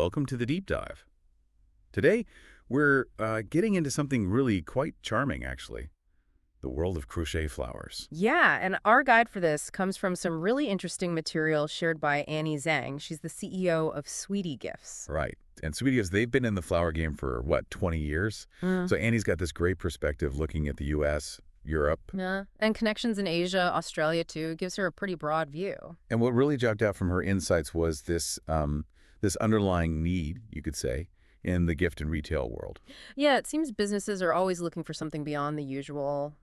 welcome to the deep dive. Today, we're getting into something really quite charming, actually. The world of crochet flowers. Yeah, and our guide for this comes from some really interesting material shared by Annie Zhang. She's the CEO of Sweetie Gifts. Right. And Sweetie Gifts, they've been in the flower game for, what, 20 years? So Annie's got this great perspective looking at the U.S., Europe. Yeah, and connections in Asia, Australia too, gives her a pretty broad view. And what really jumped out from her insights was this underlying need, you could say, in the gift and retail world. Yeah, it seems businesses are always looking for something beyond the usual.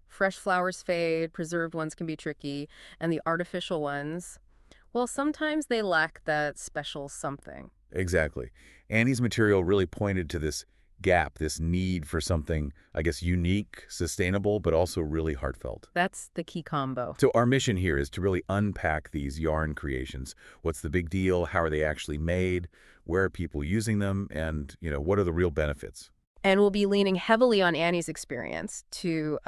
Fresh flowers fade, preserved ones can be tricky, and the artificial ones, well, sometimes they lack that special something. Exactly. Annie's material really pointed to this gap, this need for something, I guess, unique, sustainable, but also really heartfelt. That's the key combo. So our mission here is to really unpack these yarn creations. What's the big deal? How are they actually made? Where are people using them? And, what are the real benefits? And we'll be leaning heavily on Annie's experience to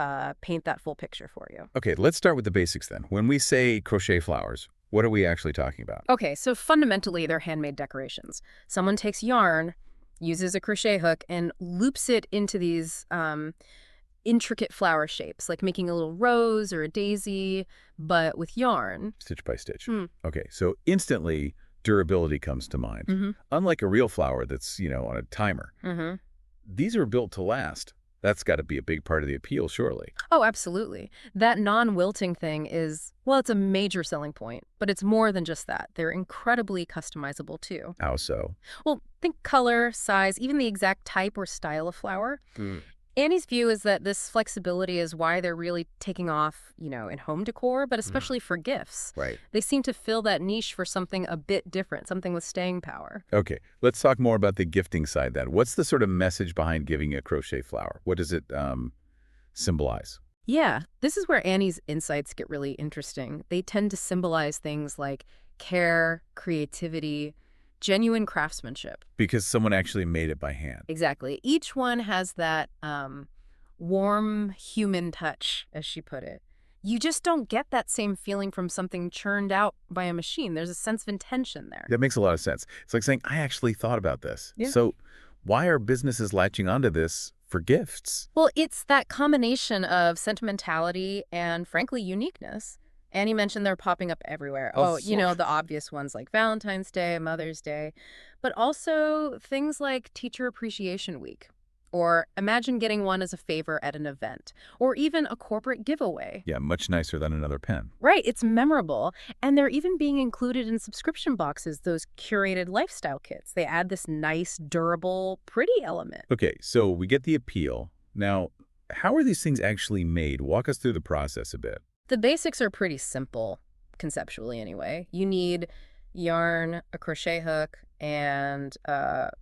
paint that full picture for you. Okay, let's start with the basics then. When we say crochet flowers, what are we actually talking about? Okay, so fundamentally, they're handmade decorations. Someone takes yarn, uses a crochet hook, and loops it into these intricate flower shapes, like making a little rose or a daisy, but with yarn. Stitch by stitch. Okay, so instantly durability comes to mind. Unlike a real flower that's, on a timer. These are built to last. That's got to be a big part of the appeal, surely. Oh, absolutely. That non-wilting thing is, well, it's a major selling point, but it's more than just that. They're incredibly customizable, too. How so? Well, think color, size, even the exact type or style of flower. Annie's view is that this flexibility is why they're really taking off, in home decor, but especially for gifts. Right. They seem to fill that niche for something a bit different, something with staying power. Okay, let's talk more about the gifting side then. What's the sort of message behind giving a crochet flower? What does it symbolize? Yeah, this is where Annie's insights get really interesting. They tend to symbolize things like care, creativity, genuine craftsmanship. Because someone actually made it by hand. Exactly. Each one has that warm human touch, as she put it. You just don't get that same feeling from something churned out by a machine. There's a sense of intention there. That makes a lot of sense. It's like saying, I actually thought about this. Yeah. So why are businesses latching onto this for gifts? Well, it's that combination of sentimentality and, frankly, uniqueness. Annie mentioned they're popping up everywhere. The obvious ones like Valentine's Day, Mother's Day, but also things like Teacher Appreciation Week. Or imagine getting one as a favor at an event, or even a corporate giveaway. Yeah, much nicer than another pen. Right, it's memorable. And they're even being included in subscription boxes, those curated lifestyle kits. They add this nice, durable, pretty element. Okay, so we get the appeal. Now, how are these things actually made? Walk us through the process a bit. The basics are pretty simple, conceptually anyway. You need yarn, a crochet hook, and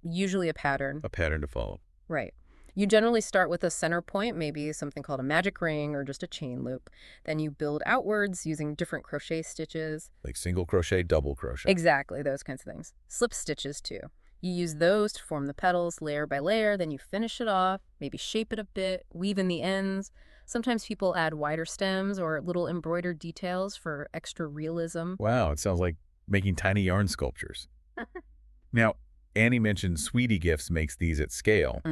usually a pattern. A pattern to follow. Right. You generally start with a center point, maybe something called a magic ring or just a chain loop. Then you build outwards using different crochet stitches. Like single crochet, double crochet. Exactly, those kinds of things. Slip stitches, too. You use those to form the petals layer by layer, then you finish it off, maybe shape it a bit, weave in the ends. Sometimes people add wider stems or little embroidered details for extra realism. Wow, it sounds like making tiny yarn sculptures. Now, Annie mentioned Sweetie Gifts makes these at scale.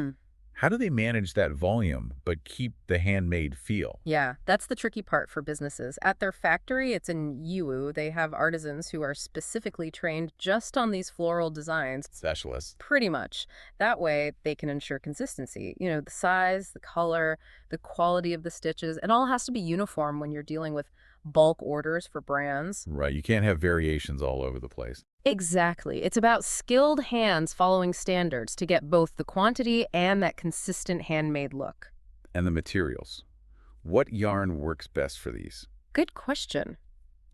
How do they manage that volume but keep the handmade feel? Yeah, that's the tricky part for businesses. At their factory, it's in Yiwu. They have artisans who are specifically trained just on these floral designs. Specialists. Pretty much. That way, they can ensure consistency. The size, the color, the quality of the stitches. It all has to be uniform when you're dealing with bulk orders for brands. Right, you can't have variations all over the place. Exactly. It's about skilled hands following standards to get both the quantity and that consistent handmade look. And the materials. What yarn works best for these? Good question.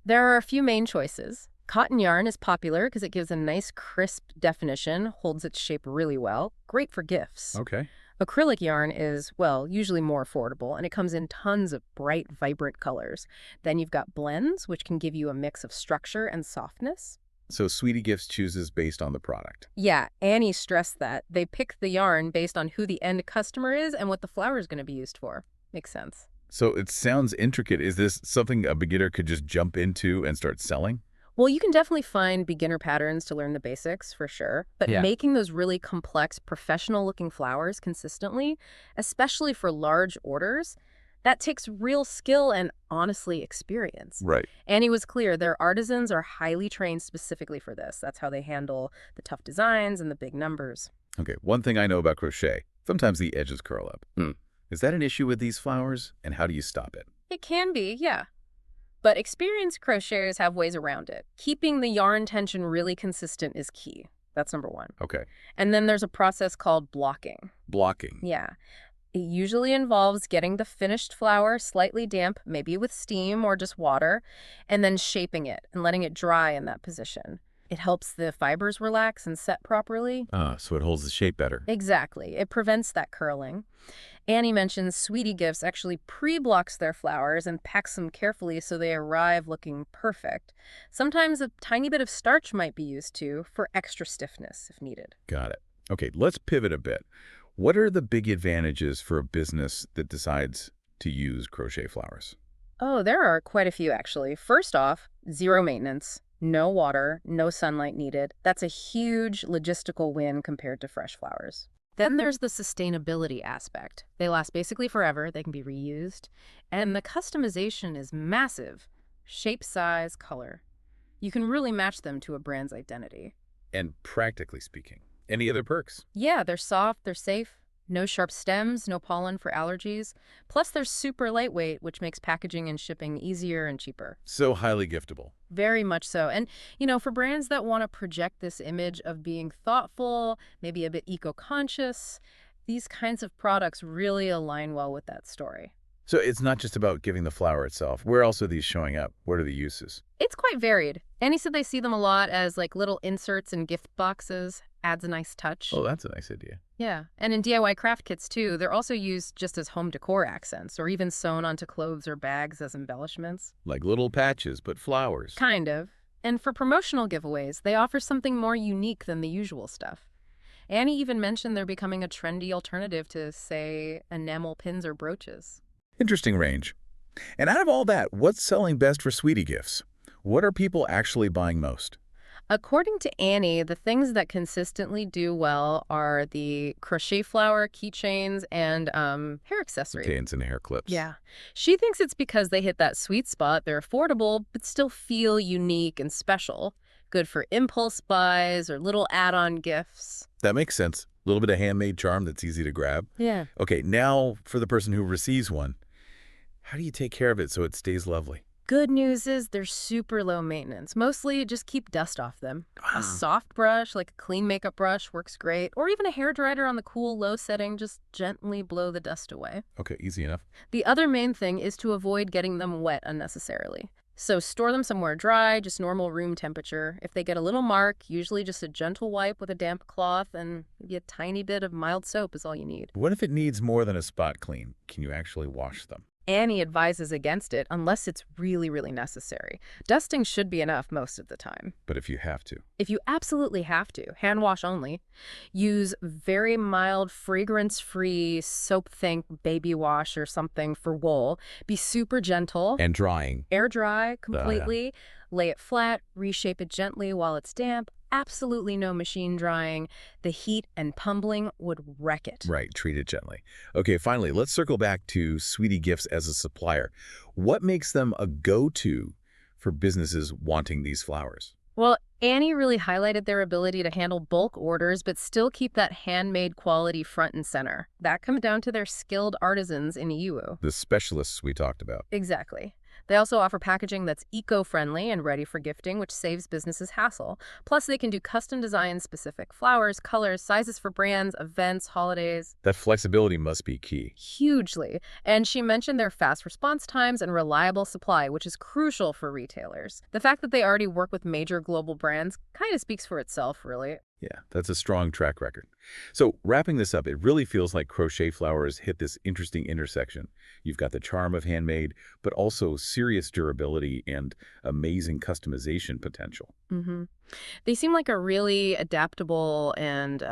There are a few main choices. Cotton yarn is popular because it gives a nice crisp definition, holds its shape really well. Great for gifts. Okay. Acrylic yarn is, well, usually more affordable, and it comes in tons of bright, vibrant colors. Then you've got blends, which can give you a mix of structure and softness. So Sweetie Gifts chooses based on the product. Yeah, Annie stressed that. They pick the yarn based on who the end customer is and what the flower is going to be used for. Makes sense. So it sounds intricate. Is this something a beginner could just jump into and start selling? Well, you can definitely find beginner patterns to learn the basics, for sure. But Yeah. making those really complex, professional-looking flowers consistently, especially for large orders, that takes real skill and, honestly, experience. Right. Annie was clear, their artisans are highly trained specifically for this. That's how they handle the tough designs and the big numbers. Okay, one thing I know about crochet, sometimes the edges curl up. Is that an issue with these flowers, and how do you stop it? It can be, yeah. But experienced crocheters have ways around it. Keeping the yarn tension really consistent is key. That's number one. Okay. And then there's a process called blocking. Blocking. Yeah. It usually involves getting the finished flower slightly damp, maybe with steam or just water, and then shaping it and letting it dry in that position. It helps the fibers relax and set properly. So it holds the shape better. Exactly. It prevents that curling. Annie mentions Sweetie Gifts actually pre-blocks their flowers and packs them carefully so they arrive looking perfect. Sometimes a tiny bit of starch might be used too for extra stiffness if needed. Got it. Okay, let's pivot a bit. What are the big advantages for a business that decides to use crochet flowers? Oh, there are quite a few actually. First off, zero maintenance. No water, no sunlight needed. That's a huge logistical win compared to fresh flowers. Then there's the sustainability aspect. They last basically forever, they can be reused, and the customization is massive. Shape, size, color. You can really match them to a brand's identity. And practically speaking, any other perks? Yeah, they're soft, they're safe. No sharp stems, no pollen for allergies. Plus, they're super lightweight, which makes packaging and shipping easier and cheaper. So highly giftable. Very much so. And, for brands that want to project this image of being thoughtful, maybe a bit eco-conscious, these kinds of products really align well with that story. So it's not just about giving the flower itself. Where else are these showing up? What are the uses? It's quite varied. Annie said they see them a lot as like little inserts in gift boxes. Adds a nice touch. Oh, that's a nice idea. Yeah, and in DIY craft kits too, they're also used just as home decor accents or even sewn onto clothes or bags as embellishments. Like little patches, but flowers. Kind of. And for promotional giveaways, they offer something more unique than the usual stuff. Annie even mentioned they're becoming a trendy alternative to, say, enamel pins or brooches. Interesting range. And out of all that, what's selling best for Sweetie Gifts? What are people actually buying most? According to Annie, the things that consistently do well are the crochet flower, keychains, and hair accessories. Chains and hair clips. Yeah. She thinks it's because they hit that sweet spot. They're affordable, but still feel unique and special. Good for impulse buys or little add-on gifts. That makes sense. A little bit of handmade charm that's easy to grab. Yeah. Okay, now for the person who receives one, how do you take care of it so it stays lovely? Good news is they're super low maintenance. Mostly just keep dust off them. A soft brush, like a clean makeup brush, works great. Or even a hairdryer on the cool, low setting, just gently blow the dust away. Okay, easy enough. The other main thing is to avoid getting them wet unnecessarily. So store them somewhere dry, just normal room temperature. If they get a little mark, usually just a gentle wipe with a damp cloth and maybe a tiny bit of mild soap is all you need. What if it needs more than a spot clean? Can you actually wash them? Annie advises against it unless it's really, really necessary. Dusting should be enough most of the time. But if you have to? If you absolutely have to, hand wash only. Use very mild, fragrance-free soap, think baby wash or something for wool. Be super gentle. And drying. Air dry completely. Yeah. Lay it flat, reshape it gently while it's damp. Absolutely no machine drying. The heat and pumbling would wreck it. Right, treat it gently. Okay, finally, let's circle back to Sweetie Gifts as a supplier. What makes them a go-to for businesses wanting these flowers? Well, Annie really highlighted their ability to handle bulk orders but still keep that handmade quality front and center. That comes down to their skilled artisans in Iwu. The specialists we talked about. Exactly. They also offer packaging that's eco-friendly and ready for gifting, which saves businesses hassle. Plus, they can do custom designs, specific flowers, colors, sizes for brands, events, holidays. That flexibility must be key. Hugely. And she mentioned their fast response times and reliable supply, which is crucial for retailers. The fact that they already work with major global brands kind of speaks for itself, really. Yeah, that's a strong track record. So wrapping this up, it really feels like crochet flowers hit this interesting intersection. You've got the charm of handmade, but also serious durability and amazing customization potential. Mm-hmm. They seem like a really adaptable and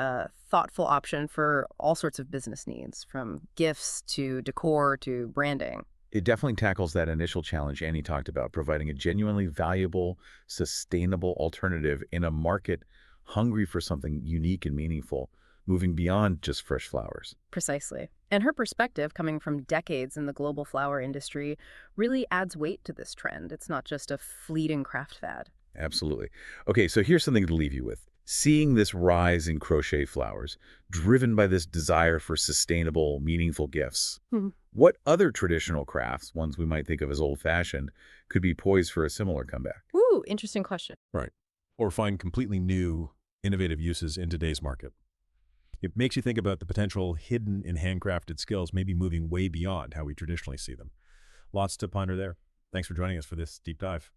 thoughtful option for all sorts of business needs, from gifts to decor to branding. It definitely tackles that initial challenge Annie talked about, providing a genuinely valuable, sustainable alternative in a market hungry for something unique and meaningful, moving beyond just fresh flowers. Precisely. And her perspective, coming from decades in the global flower industry, really adds weight to this trend. It's not just a fleeting craft fad. Absolutely. Okay, so here's something to leave you with. Seeing this rise in crochet flowers, driven by this desire for sustainable, meaningful gifts, Mhm. what other traditional crafts, ones we might think of as old-fashioned, could be poised for a similar comeback? Ooh, interesting question. Right. Or find completely new, innovative uses in today's market. It makes you think about the potential hidden in handcrafted skills, maybe moving way beyond how we traditionally see them. Lots to ponder there. Thanks for joining us for this deep dive.